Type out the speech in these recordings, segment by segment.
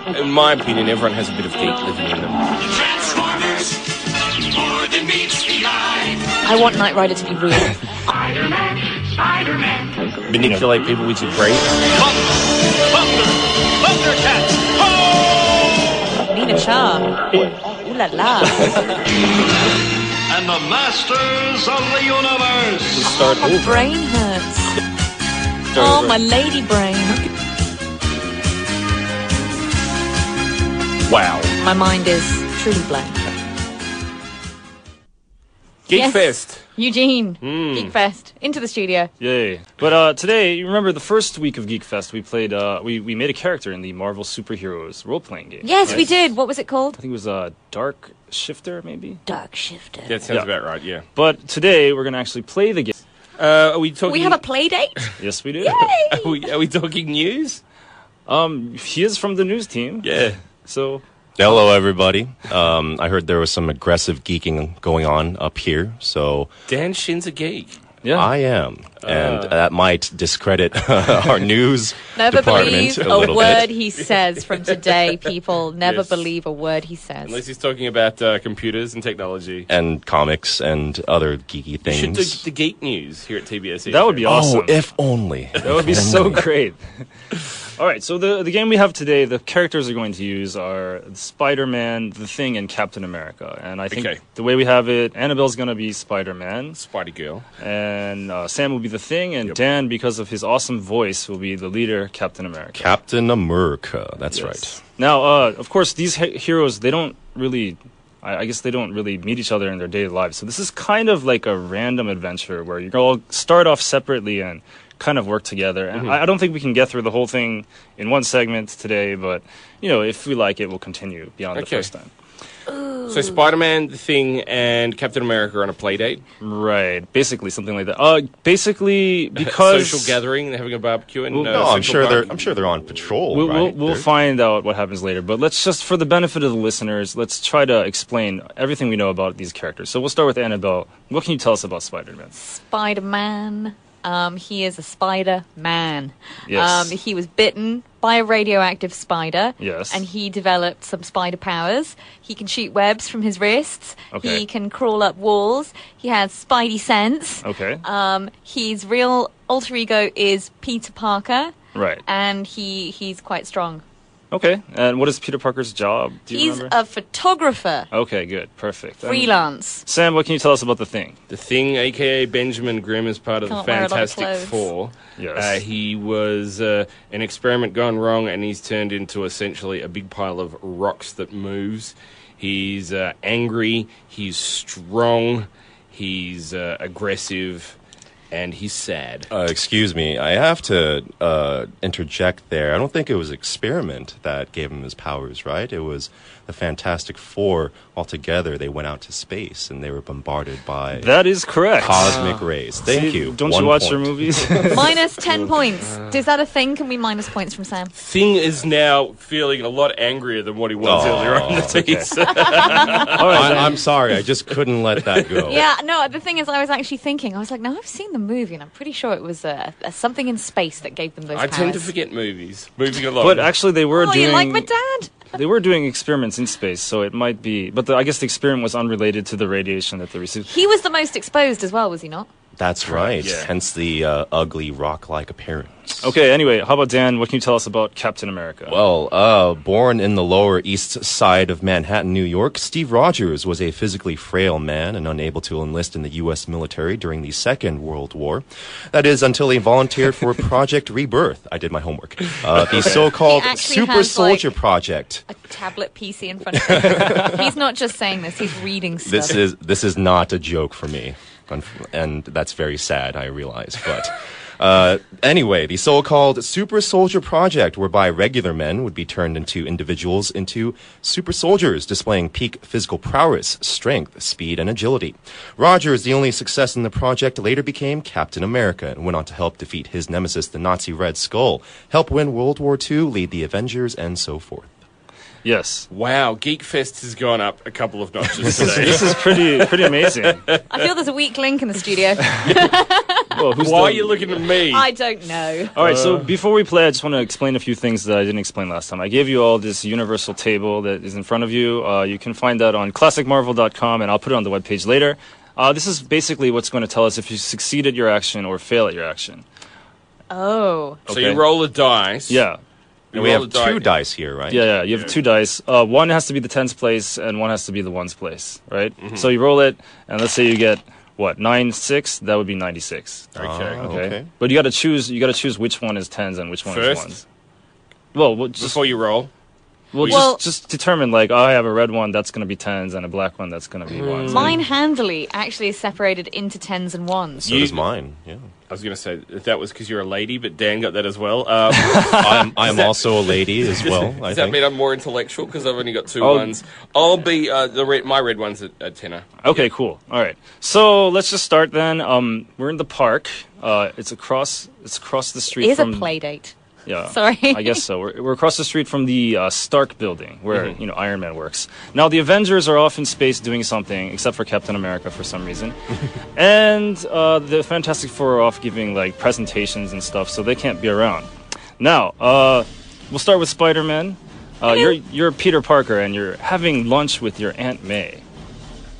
In my opinion, everyone has a bit of geek living in them. Transformers, more than meets the eye. I want Knight Rider to be real. Spider-Man, Spider-Man. Manipulate people with your brain. Thundercats, ho! Nina Char. Ooh la la. And the masters of the universe. Start My over. brain hurts. Start Oh, over. my lady brain. Wow. My mind is truly blank. Geekfest. Yes. Eugene, Geekfest, into the studio. Yay. But today, you remember the first week of Geekfest, we played, we made a character in the Marvel Superheroes role-playing game. Yes, right? we did. What was it called? I think it was Dark Shifter, maybe? Dark Shifter. That sounds Yeah. about right, yeah. But today, we're going to actually play the game. Are we talking... We have a play date? Yes, we do. Yay! Are we talking news? He is from the news team. Yeah. So, Hello, everybody. I heard there was some aggressive geeking going on up here, so Dan Shin's a geek. yeah. I am. And that might discredit our news Never department believe a a little word bit. he says from today, people. Never Yes. believe a word he says. Unless he's talking about computers and technology. And comics and other geeky We should things. do the geek news here at TBS. That would be awesome. Oh, if only. That would be so great. All right, so the game we have today, the characters we're going to use are Spider-Man, The Thing, and Captain America. And I think Okay. the way we have it, Annabelle's going to be Spider-Man, Spidey Girl. and Sam will be The Thing, and Yep. Dan, because of his awesome voice, will be the leader, Captain America. Captain America. That's Yes. right. Now, of course, these heroes, they don't really... I guess they don't really meet each other in their daily lives. So this is kind of like a random adventure where you all start off separately and kind of work together. And I don't think we can get through the whole thing in one segment today, but, you know, if we like it, we'll continue beyond the Okay. first time. So Spider-Man, The Thing, and Captain America are on a play date. Right. Basically, something like that. Basically, because... Social gathering, they're having a barbecue. And, Well, No, I'm Central sure Park. they're on patrol, We'll, right? we'll find out what happens later, but let's just, for the benefit of the listeners, let's try to explain everything we know about these characters. So we'll start with Annabelle. What can you tell us about Spider-Man? Spider-Man. He is a Spider-Man. Yes. He was bitten by a radioactive spider. Yes. And he developed some spider powers. He can shoot webs from his wrists. Okay. He can crawl up walls. He has spidey sense. Okay. His real alter ego is Peter Parker. Right. And he's quite strong. Okay. And what is Peter Parker's job? Do you He's remember? a photographer. Okay, good. Perfect. And Freelance. Sam, what can you tell us about The Thing? The Thing, a.k.a. Benjamin Grimm, is part of Can't the wear a lot of Fantastic clothes. Four. Yes. He was an experiment gone wrong, and he's turned into essentially a big pile of rocks that moves. He's angry, he's strong, he's aggressive, and he's sad. Excuse me, I have to interject there. I don't think it was experiment that gave him his powers, right? It was the Fantastic Four altogether. They went out to space and they were bombarded by That is correct. cosmic rays. Thank See, you. Don't 1 you watch point. your movies? Minus 10 points. Is that a thing? Can we minus points from Sam? Thing is now feeling a lot angrier than what he was earlier on the piece. All right, I'm sorry, I just couldn't let that go. Yeah, no, the thing is, I was actually thinking, I was like, no, I've seen the movie, and I'm pretty sure it was something in space that gave them those I powers. tend to forget movies. Moving along. but actually, they were Oh, doing. you like my dad? They were doing experiments in space, so it might be. But I guess the experiment was unrelated to the radiation that they received. He was the most exposed as well, was he not? That's right. Yeah. Hence the ugly rock-like appearance. Okay, anyway, how about Dan? What can you tell us about Captain America? Well, born in the Lower East Side of Manhattan, New York, Steve Rogers was a physically frail man and unable to enlist in the U.S. military during the Second World War. That is, until he volunteered for Project Rebirth. I did my homework. The so-called He actually Super has, Soldier like, Project. A tablet PC in front of him. He's not just saying this, he's reading stuff. This is not a joke for me, and that's very sad, I realize, but anyway, the so-called Super Soldier Project, whereby regular men would be turned into individuals into super soldiers, displaying peak physical prowess, strength, speed, and agility. Rogers, the only success in the project, later became Captain America and went on to help defeat his nemesis, the Nazi Red Skull, help win World War II, lead the Avengers, and so forth. Yes. wow, Geekfest has gone up a couple of notches today. This is pretty amazing. I feel there's a weak link in the studio. Well, who's Why are the- you looking at me? I don't know. All right, so before we play, I just want to explain a few things that I didn't explain last time. I gave you all this universal table that is in front of you. You can find that on classicmarvel.com, and I'll put it on the webpage later. This is basically what's going to tell us if you succeed at your action or fail at your action. Oh. So you roll a dice. Yeah. And we have two dice here, right? Yeah, you have two dice. One has to be the tens place, and one has to be the ones place, right? So you roll it, and let's say you get, 96? That would be 96. Okay. But you got to choose which one is tens and which one is First? ones. Well, just Before you roll. just determine I have a red one that's going to be tens and a black one that's going to be ones. Mine handily actually is separated into tens and ones. So does mine. Yeah. I was going to say that was because you're a lady, but Dan got that as well. I'm also a lady as well. Does that mean I'm more intellectual because I've only got two ones? I'll be my red one's a tenner. Okay, cool. All right. So let's just start then. We're in the park. It's across the street It is from a play date. Yeah, Sorry. I guess so. We're across the street from the Stark building where Iron Man works. Now the Avengers are off in space doing something, except for Captain America for some reason, and the Fantastic Four are off giving presentations and stuff, so they can't be around. Now we'll start with Spider-Man. You're Peter Parker, and you're having lunch with your Aunt May.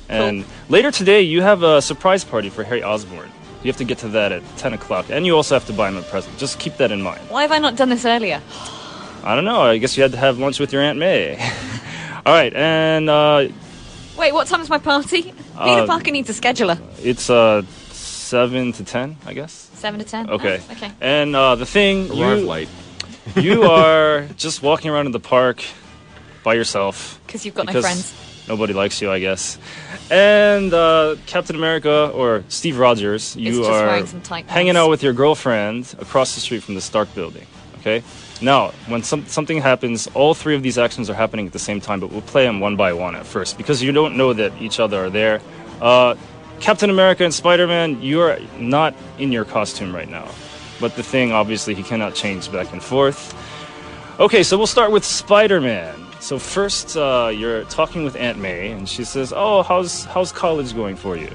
And later today, you have a surprise party for Harry Osborn. You have to get to that at 10 o'clock. And you also have to buy him a present. Just keep that in mind. Why have I not done this earlier? I don't know. I guess you had to have lunch with your Aunt May. All right, and Wait, what time is my party? Peter Parker needs a scheduler. it's 7 to 10, I guess. 7 to 10? Okay. Oh, okay. And the thing, Arrive late. you are just walking around in the park by yourself. Because you've got no Because friends. Nobody likes you, I guess. And Captain America, or Steve Rogers, you just are wearing some tight hanging pants. out with your girlfriend across the street from the Stark building. Okay? Now, when something happens, all three of these actions are happening at the same time, but we'll play them one by one at first, because you don't know that each other are there. Captain America and Spider-Man, you are not in your costume right now. But the Thing, obviously, he cannot change back and forth. Okay, so we'll start with Spider-Man. So first, you're talking with Aunt May, and she says, "Oh, how's college going for you?"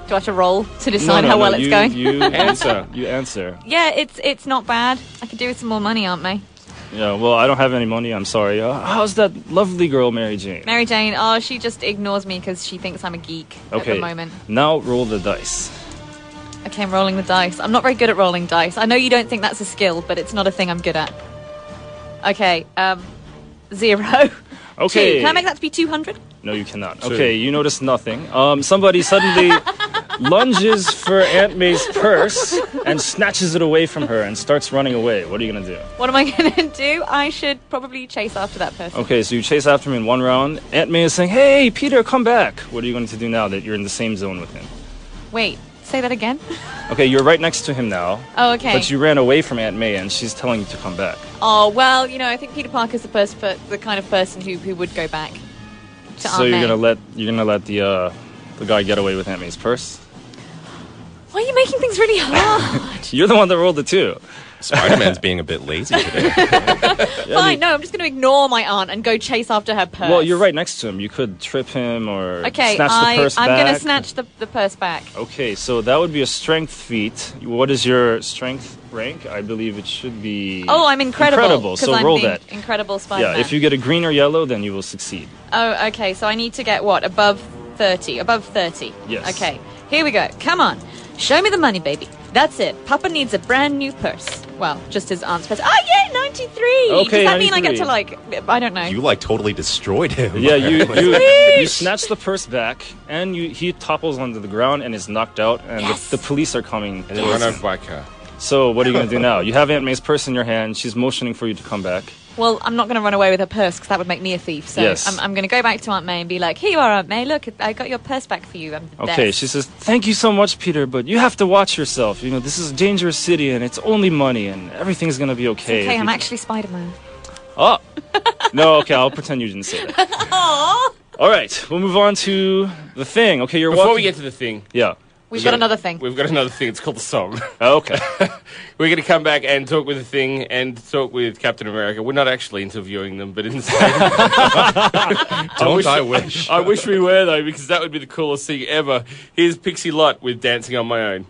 Do I have to roll to decide how well it's going? You Answer. You answer. Yeah, it's not bad. I could do with some more money, aren't I? Yeah. Well, I don't have any money. I'm sorry. How's that lovely girl, Mary Jane? Mary Jane, she just ignores me because she thinks I'm a geek at the moment. Now roll the dice. Okay, I'm rolling the dice. I'm not very good at rolling dice. I know you don't think that's a skill, but it's not a thing I'm good at. Okay, 0. Okay. 2. Can I make that to be 200? No, you cannot. Okay, you notice nothing. Somebody suddenly lunges for Aunt May's purse and snatches it away from her and starts running away. What are you going to do? What am I going to do? I should probably chase after that person. Okay, so you chase after him in one round. Aunt May is saying, "Hey, Peter, come back." What are you going to do now that you're in the same zone with him? Wait, say that again? Okay, you're right next to him now. Oh, okay. But you ran away from Aunt May and she's telling you to come back. Oh, well, I think Peter Parker's the kind of person who would go back to So Aunt May. you're gonna let the guy get away with Aunt May's purse? Why are you making things really hard? You're the one that rolled the 2. Spider-Man's being a bit lazy today. Fine, no, I'm just going to ignore my aunt and go chase after her purse. Well, you're right next to him. You could trip him or Okay, snatch the purse I'm back. going to snatch the purse back. Okay, so that would be a strength feat. What is your strength rank? I believe it should be... Oh, I'm incredible. So I'm roll the that. Incredible Spider-Man. Yeah, if you get a green or yellow, then you will succeed. Oh, okay, so I need to get what? Above 30. Above 30. Yes. Okay, here we go. Come on. Show me the money, baby. That's it. Papa needs a brand new purse. Well, just his aunt's purse. Oh, yeah, 93. Okay, Does that mean I 93. get to, I don't know. You totally destroyed him. Yeah, you Sweet! snatch the purse back, and he topples onto the ground and is knocked out, and Yes! the police are coming. And then run over by a car. So what are you going to do now? You have Aunt May's purse in your hand. She's motioning for you to come back. Well, I'm not going to run away with her purse because that would make me a thief. So Yes. I'm going to go back to Aunt May and be like, "Here you are, Aunt May. Look, I got your purse back for you. I'm the Okay, best." she says, "Thank you so much, Peter, but you have to watch yourself. This is a dangerous city, and it's only money, and everything's going to be okay." Okay, if I'm you- actually Spider-Man. Oh! No, okay, I'll pretend you didn't say that. Aww. All right, we'll move on to the Thing. Okay, you're Before walking... we get to the Thing, Yeah. We've got another thing. we've got another thing. It's called the song. Oh, okay. We're going to come back and talk with the Thing and talk with Captain America. We're not actually interviewing them, but instead... I wish. I wish we were, though, because that would be the coolest thing ever. Here's Pixie Lott with Dancing on My Own.